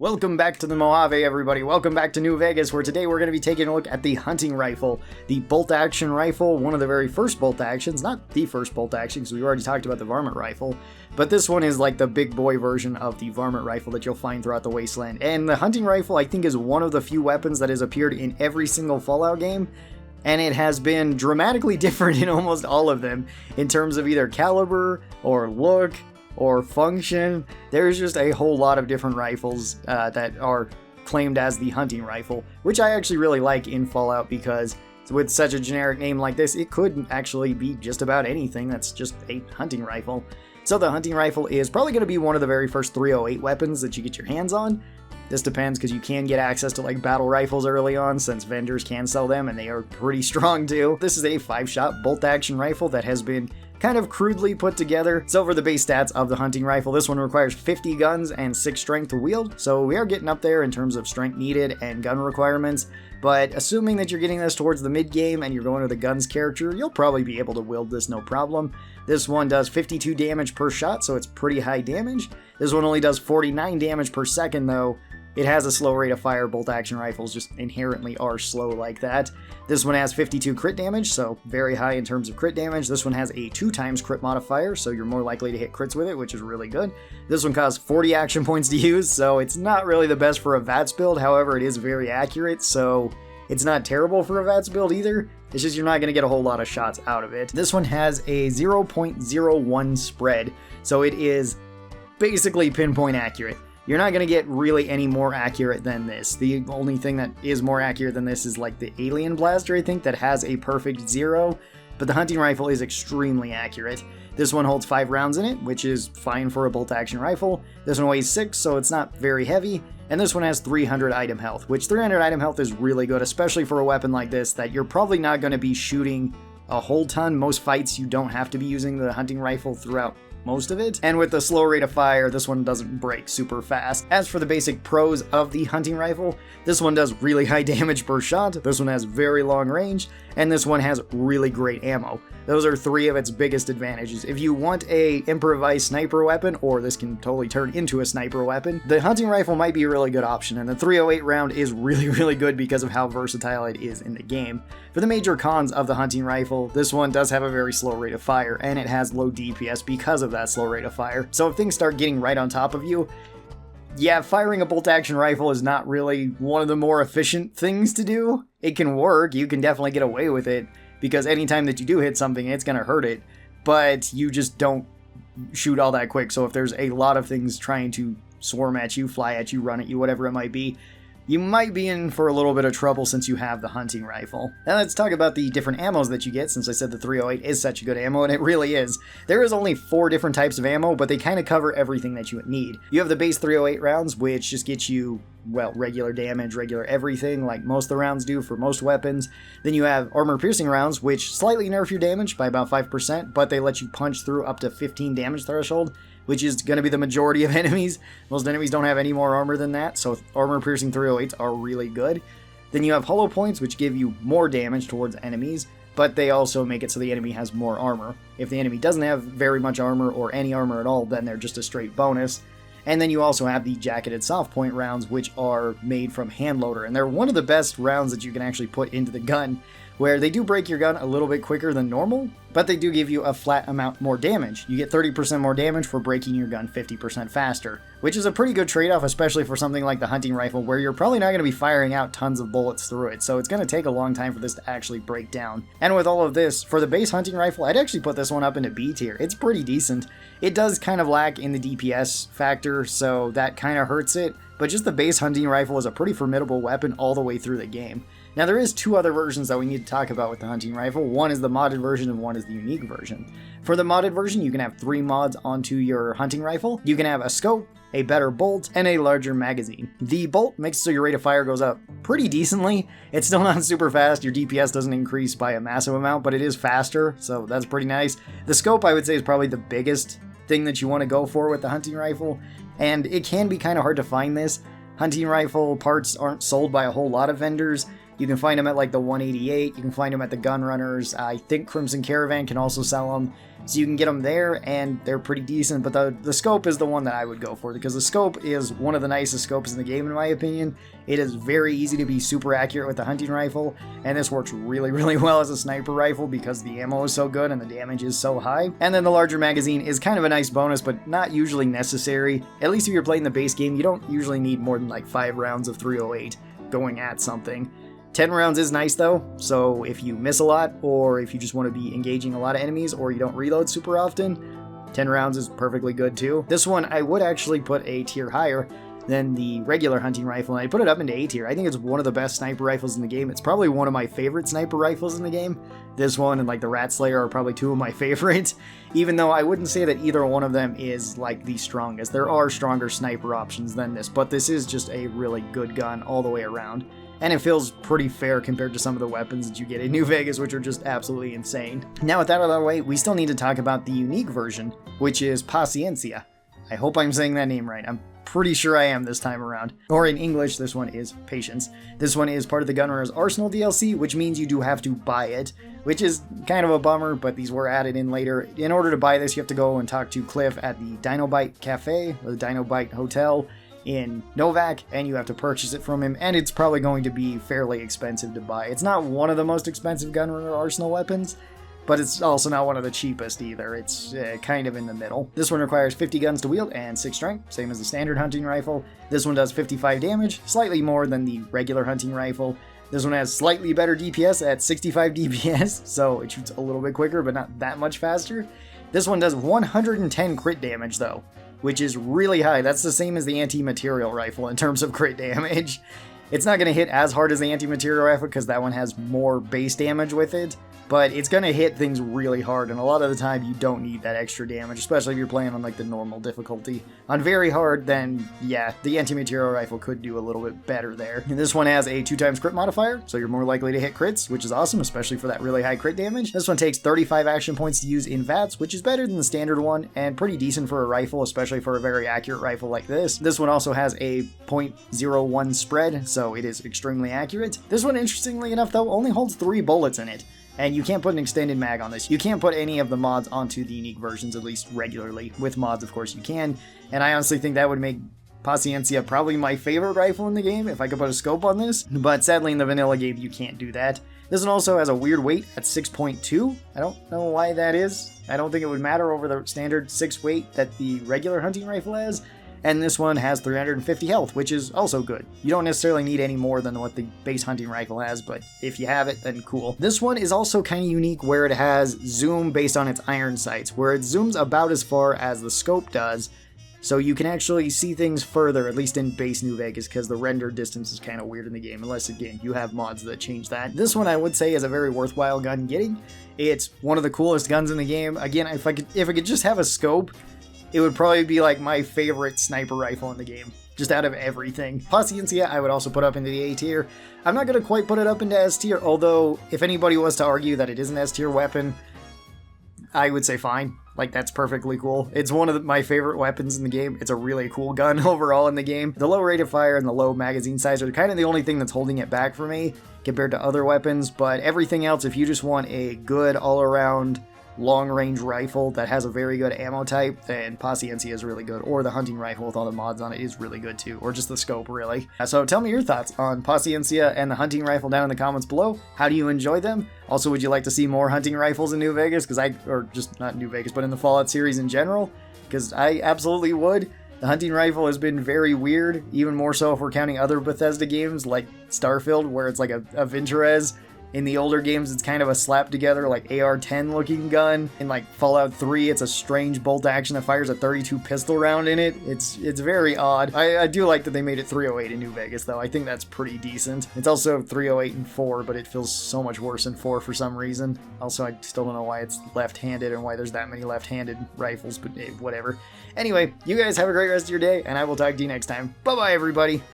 Welcome back to the Mojave, everybody. Welcome back to New Vegas, where today we're going to be taking a look at the hunting rifle, the bolt-action rifle, one of the very first bolt-actions, not the first bolt-action, because we already talked about the varmint rifle, but this one is like the big boy version of the varmint rifle that you'll find throughout the Wasteland. And the hunting rifle, I think, is one of the few weapons that has appeared in every single Fallout game, and it has been dramatically different in almost all of them, in terms of either caliber, or look, or function. There's just a whole lot of different rifles that are claimed as the hunting rifle, which I actually really like in Fallout, because with such a generic name like this, it could actually be just about anything that's just a hunting rifle. So the hunting rifle is probably going to be one of the very first 308 weapons that you get your hands on. This depends, because you can get access to like battle rifles early on, since vendors can sell them and they are pretty strong too. This is a 5-shot bolt-action rifle that has been kind of crudely put together. So for the base stats of the hunting rifle, this one requires 50 guns and 6 strength to wield, so we are getting up there in terms of strength needed and gun requirements, but assuming that you're getting this towards the mid-game and you're going to the guns character, you'll probably be able to wield this no problem. This one does 52 damage per shot, so it's pretty high damage. This one only does 49 damage per second though. It has a slow rate of fire. Bolt-action rifles just inherently are slow like that. This one has 52 crit damage, so very high in terms of crit damage. This one has a 2x crit modifier, so you're more likely to hit crits with it, which is really good. This one costs 40 action points to use, so it's not really the best for a VATS build. However, it is very accurate, so it's not terrible for a VATS build either. It's just you're not going to get a whole lot of shots out of it. This one has a 0.01 spread, so it is basically pinpoint accurate. You're not going to get really any more accurate than this. The only thing that is more accurate than this is like the alien blaster, I think, that has a perfect 0, but the hunting rifle is extremely accurate. This one holds 5 rounds in it, which is fine for a bolt-action rifle. This one weighs 6, so it's not very heavy, and this one has 300 item health, which 300 item health is really good, especially for a weapon like this that you're probably not going to be shooting a whole ton. Most fights you don't have to be using the hunting rifle throughout most of it, and with the slow rate of fire, this one doesn't break super fast. As for the basic pros of the hunting rifle, this one does really high damage per shot, this one has very long range, and this one has really great ammo. Those are 3 of its biggest advantages. If you want a improvised sniper weapon, or this can totally turn into a sniper weapon, the hunting rifle might be a really good option, and the 308 round is really good because of how versatile it is in the game. For the major cons of the hunting rifle, this one does have a very slow rate of fire, and it has low DPS because of that slow rate of fire. So if things start getting right on top of you, yeah, firing a bolt-action rifle is not really one of the more efficient things to do. It can work, you can definitely get away with it, because anytime that you do hit something, it's going to hurt it, but you just don't shoot all that quick. So if there's a lot of things trying to swarm at you, fly at you, run at you, whatever it might be, you might be in for a little bit of trouble since you have the hunting rifle. Now let's talk about the different ammos that you get, since I said the 308 is such a good ammo, and it really is. There is only 4 different types of ammo, but they kind of cover everything that you would need. You have the base 308 rounds, which just get you, well, regular damage, regular everything, like most of the rounds do for most weapons. Then you have armor-piercing rounds, which slightly nerf your damage by about 5%, but they let you punch through up to 15 damage threshold, which is going to be the majority of enemies. Most enemies don't have any more armor than that, so armor-piercing 308s are really good. Then you have hollow points, which give you more damage towards enemies, but they also make it so the enemy has more armor. If the enemy doesn't have very much armor or any armor at all, then they're just a straight bonus. And then you also have the jacketed soft point rounds, which are made from hand loader, and they're one of the best rounds that you can actually put into the gun, where they do break your gun a little bit quicker than normal, but they do give you a flat amount more damage. You get 30% more damage for breaking your gun 50% faster, which is a pretty good trade-off, especially for something like the hunting rifle, where you're probably not going to be firing out tons of bullets through it, so it's going to take a long time for this to actually break down. And with all of this, for the base hunting rifle, I'd actually put this one up into B tier. It's pretty decent. It does kind of lack in the DPS factor, so that kind of hurts it, but just the base hunting rifle is a pretty formidable weapon all the way through the game. Now there is 2 other versions that we need to talk about with the hunting rifle. One is the modded version and one is the unique version. For the modded version, you can have 3 mods onto your hunting rifle. You can have a scope, a better bolt, and a larger magazine. The bolt makes so your rate of fire goes up pretty decently. It's still not super fast, your DPS doesn't increase by a massive amount, but it is faster, so that's pretty nice. The scope, I would say, is probably the biggest thing that you want to go for with the hunting rifle, and it can be kind of hard to find this. Hunting rifle parts aren't sold by a whole lot of vendors. You can find them at like the 188, you can find them at the gun runners. I think Crimson Caravan can also sell them. So you can get them there, and they're pretty decent, but the scope is the one that I would go for, because the scope is one of the nicest scopes in the game, in my opinion. It is very easy to be super accurate with the hunting rifle, and this works really, really well as a sniper rifle because the ammo is so good and the damage is so high. And then the larger magazine is kind of a nice bonus, but not usually necessary. At least if you're playing the base game, you don't usually need more than like 5 rounds of 308 going at something. 10 rounds is nice though, so if you miss a lot, or if you just want to be engaging a lot of enemies, or you don't reload super often, 10 rounds is perfectly good too. This one I would actually put a tier higher than the regular hunting rifle, and I put it up into A tier. I think it's one of the best sniper rifles in the game. It's probably one of my favorite sniper rifles in the game. This one and like the Rat Slayer are probably 2 of my favorites, even though I wouldn't say that either one of them is like the strongest. There are stronger sniper options than this, but this is just a really good gun all the way around. And it feels pretty fair compared to some of the weapons that you get in New Vegas, which are just absolutely insane. Now with that out of the way, we still need to talk about the unique version, which is Paciencia. I hope I'm saying that name right. I'm pretty sure I am this time around. Or in English, this one is Patience. This one is part of the Gunrunner's Arsenal DLC, which means you do have to buy it, which is kind of a bummer, but these were added in later. In order to buy this, you have to go and talk to Cliff at the Dinobite Cafe, or the Dinobite Hotel, in Novak, and you have to purchase it from him, and it's probably going to be fairly expensive to buy. It's not one of the most expensive Gunrunner Arsenal weapons, but it's also not one of the cheapest either. It's kind of in the middle. This one requires 50 guns to wield and 6 strength, same as the standard hunting rifle. This one does 55 damage, slightly more than the regular hunting rifle. This one has slightly better DPS at 65 DPS, so it shoots a little bit quicker, but not that much faster. This one does 110 crit damage though, which is really high. That's the same as the anti-material rifle in terms of crit damage. It's not going to hit as hard as the anti-material rifle because that one has more base damage with it, but it's going to hit things really hard, and a lot of the time you don't need that extra damage, especially if you're playing on like the normal difficulty. On very hard, then yeah, the anti-material rifle could do a little bit better there. And this one has a 2x crit modifier, so you're more likely to hit crits, which is awesome, especially for that really high crit damage. This one takes 35 action points to use in VATS, which is better than the standard one, and pretty decent for a rifle, especially for a very accurate rifle like this. This one also has a 0.01 spread, so it is extremely accurate. This one, interestingly enough though, only holds 3 bullets in it. And you can't put an extended mag on this. You can't put any of the mods onto the unique versions, at least regularly. With mods, of course, you can. And I honestly think that would make Paciencia probably my favorite rifle in the game if I could put a scope on this. But sadly, in the vanilla game, you can't do that. This one also has a weird weight at 6.2. I don't know why that is. I don't think it would matter over the standard 6 weight that the regular hunting rifle has. And this one has 350 health, which is also good. You don't necessarily need any more than what the base hunting rifle has, but if you have it, then cool. This one is also kind of unique where it has zoom based on its iron sights, where it zooms about as far as the scope does, so you can actually see things further, at least in base New Vegas, because the render distance is kind of weird in the game, unless, again, you have mods that change that. This one I would say is a very worthwhile gun getting. It's one of the coolest guns in the game. Again, if I could just have a scope, it would probably be like my favorite sniper rifle in the game, just out of everything. Paciencia I would also put up into the A tier. I'm not going to quite put it up into S tier, although if anybody was to argue that it is an S tier weapon, I would say fine. Like, that's perfectly cool. It's one of my favorite weapons in the game. It's a really cool gun overall in the game. The low rate of fire and the low magazine size are kind of the only thing that's holding it back for me compared to other weapons, but everything else, if you just want a good all-around long-range rifle that has a very good ammo type, then Paciencia is really good, or the hunting rifle with all the mods on it is really good too, or just the scope really. So tell me your thoughts on Paciencia and the hunting rifle down in the comments below. How do you enjoy them? Also, would you like to see more hunting rifles in New Vegas? Or just not New Vegas, but in the Fallout series in general? Because I absolutely would. The hunting rifle has been very weird, even more so if we're counting other Bethesda games like Starfield, where it's like a Venturez. In the older games, it's kind of a slap-together, like, AR-10 looking gun. In, like, Fallout 3, it's a strange bolt-action that fires a .32 pistol round in it. It's very odd. I do like that they made it 308 in New Vegas, though. I think that's pretty decent. It's also 308 in 4, but it feels so much worse in 4 for some reason. Also, I still don't know why it's left-handed and why there's that many left-handed rifles, but whatever. Anyway, you guys have a great rest of your day, and I will talk to you next time. Bye-bye, everybody!